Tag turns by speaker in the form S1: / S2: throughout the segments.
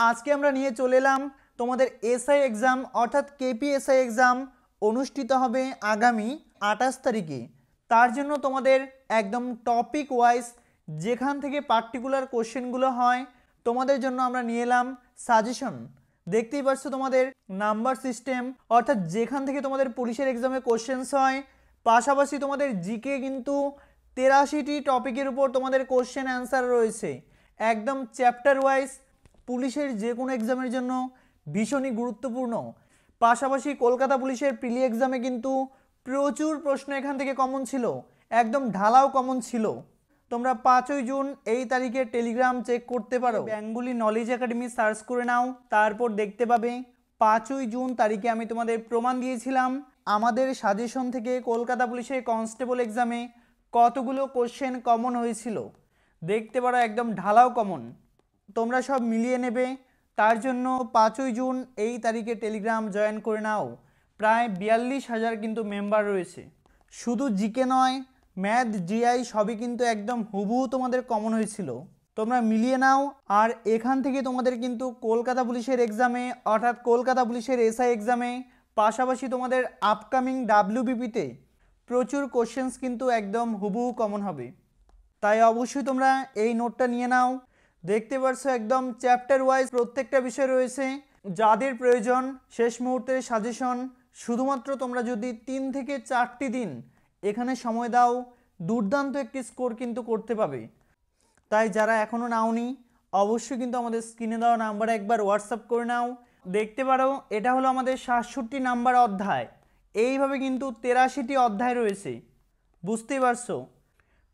S1: আজকে আমরা নিয়ে চলে এলাম তোমাদের এসআই এক্সাম অর্থাৎ কেপিএসআই এক্সাম অনুষ্ঠিত হবে আগামী 28 তারিখে। তার জন্য তোমাদের একদম টপিক ওয়াইজ যেখান থেকে পার্টিকুলার কোশ্চেনগুলো হয় তোমাদের জন্য আমরা নিয়ে এলাম সাজেশন। দেখতেই পাচ্ছ তোমাদের নাম্বার সিস্টেম অর্থাৎ যেখান থেকে তোমাদের পুলিশের এক্সামে কোশ্চেন্স হয়, পাশাপাশি তোমাদের জিকে কিন্তু 83টি টপিকের উপর তোমাদের কোশ্চেন অ্যান্সার রয়েছে একদম চ্যাপ্টার ওয়াইজ। পুলিশের যে কোনো এক্সামের জন্য ভীষণই গুরুত্বপূর্ণ। পাশাপাশি কলকাতা পুলিশের প্রিলি এক্সামে কিন্তু প্রচুর প্রশ্ন এখান থেকে কমন ছিল, একদম ঢালাও কমন ছিল। তোমরা 5ই জুন এই তারিখে টেলিগ্রাম চেক করতে পারো, বেঙ্গলি নলেজ একাডেমি সার্চ করে নাও, তারপর দেখতে পাবে 5ই জুন তারিখে আমি তোমাদের প্রমাণ দিয়েছিলাম আমাদের সাজেশন থেকে কলকাতা পুলিশের কনস্টেবল এক্সামে কতগুলো কোশ্চেন কমন হয়েছিল। দেখতে পারো একদম ঢালাও কমন, তোমরা সব মিলিয়ে নেবে। তার জন্য 5ই জুন এই তারিখে টেলিগ্রাম জয়েন করে নাও। প্রায় 42,000 কিন্তু মেম্বার রয়েছে। শুধু জিকে নয়, ম্যাথ জিআই সবই কিন্তু একদম হুবহু তোমাদের কমন হয়েছিল, তোমরা মিলিয়ে নাও। আর এখান থেকে তোমাদের কিন্তু কলকাতা পুলিশের এক্সামে অর্থাৎ কলকাতা পুলিশের এসআই এক্সামে পাশাপাশি তোমাদের আপকামিং ডাব্লিউবিপিতে প্রচুর কোশ্চেন্স কিন্তু একদম হুবহু কমন হবে। তাই অবশ্যই তোমরা এই নোটটা নিয়ে নাও। দেখতে পাচ্ছ একদম চ্যাপ্টার ওয়াইজ প্রত্যেকটা বিষয় রয়েছে। যাদের প্রয়োজন শেষ মুহূর্তের সাজেশন, শুধুমাত্র তোমরা যদি 3 থেকে 4টি দিন এখানে সময় দাও, দুর্দান্ত একটি স্কোর কিন্তু করতে পাবে। তাই যারা এখনও নাওনি অবশ্যই কিন্তু আমাদের স্ক্রিনে দেওয়া নাম্বারে একবার হোয়াটসঅ্যাপ করে নাও। দেখতে পারো এটা হলো আমাদের 67 নাম্বার অধ্যায়। এইভাবে কিন্তু 83টি অধ্যায় রয়েছে, বুঝতেই পারছো।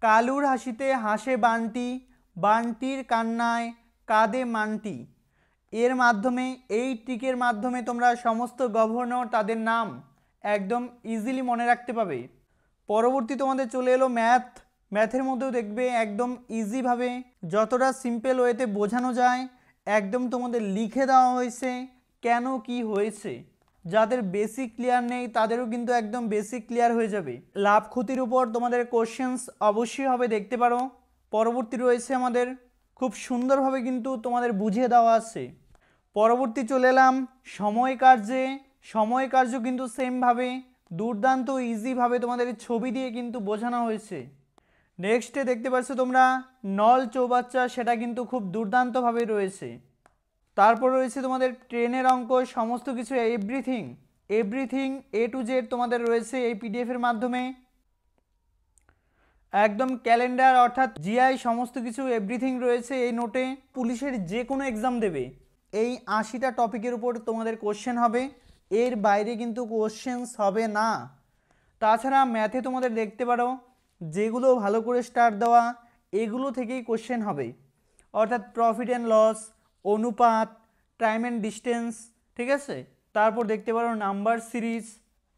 S1: কালুর হাসিতে হাসে বানটি, বানটির কান্নায় কাঁদে মানটি। এর মাধ্যমে এই ট্রিকের মাধ্যমে তোমরা সমস্ত গভর্নর তাদের নাম একদম ইজিলি মনে রাখতে পাবে। পরবর্তী তোমাদের চলে এলো ম্যাথ। ম্যাথের মধ্যেও দেখবে একদম ইজিভাবে যতটা সিম্পল ওয়েতে বোঝানো যায় একদম তোমাদের লিখে দেওয়া হয়েছে কেন কি হয়েছে। যাদের বেসিক ক্লিয়ার নেই তাদেরও কিন্তু একদম বেসিক ক্লিয়ার হয়ে যাবে। লাভ ক্ষতির উপর তোমাদের কোশ্চেন্স অবশ্যই হবে, দেখতে পারো। পরবর্তী রয়েছে আমাদের খুব সুন্দরভাবে কিন্তু তোমাদের বুঝিয়ে দেওয়া আছে। পরবর্তী চলে এলাম সময় কার্যে। সময় কার্য কিন্তু সেমভাবে দুর্দান্ত ইজিভাবে তোমাদের ছবি দিয়ে কিন্তু বোঝানো হয়েছে। নেক্সটে দেখতে পাচ্ছ তোমরা নল চৌবাচ্চা, সেটা কিন্তু খুব দুর্দান্তভাবে রয়েছে। তারপর রয়েছে তোমাদের ট্রেনের অঙ্ক, সমস্ত কিছু everything everything A to Z তোমাদের রয়েছে এই পিডিএফের মাধ্যমে। একদম ক্যালেন্ডার অর্থাৎ জিআই সমস্ত কিছু এভরিথিং রয়েছে এই নোটে। পুলিশের যে কোনো এক্সাম দেবে এই 80টা টপিকের উপর তোমাদের কোশ্চেন হবে, এর বাইরে কিন্তু কোশ্চেন্স হবে না। তাছাড়া ম্যাথে তোমাদের দেখতে পারো যেগুলো ভালো করে স্টার্ট দেওয়া এগুলো থেকেই কোশ্চেন হবে, অর্থাৎ প্রফিট অ্যান্ড লস, অনুপাত, টাইম অ্যান্ড ডিস্টেন্স, ঠিক আছে। তারপর দেখতে পারো নাম্বার সিরিজ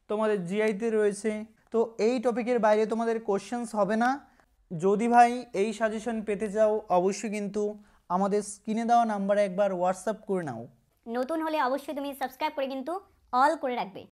S1: তোমাদের জিআইতে রয়েছে। তো এই টপিকের বাইরে তোমাদের কোশ্চেন্স হবে না। যদি ভাই এই সাজেশন পেতে চাও অবশ্যই কিন্তু আমাদের স্ক্রিনে দেওয়া নাম্বারে একবার হোয়াটসঅ্যাপ করে নাও।
S2: নতুন হলে অবশ্যই তুমি সাবস্ক্রাইব করে কিন্তু অল করে রাখবে।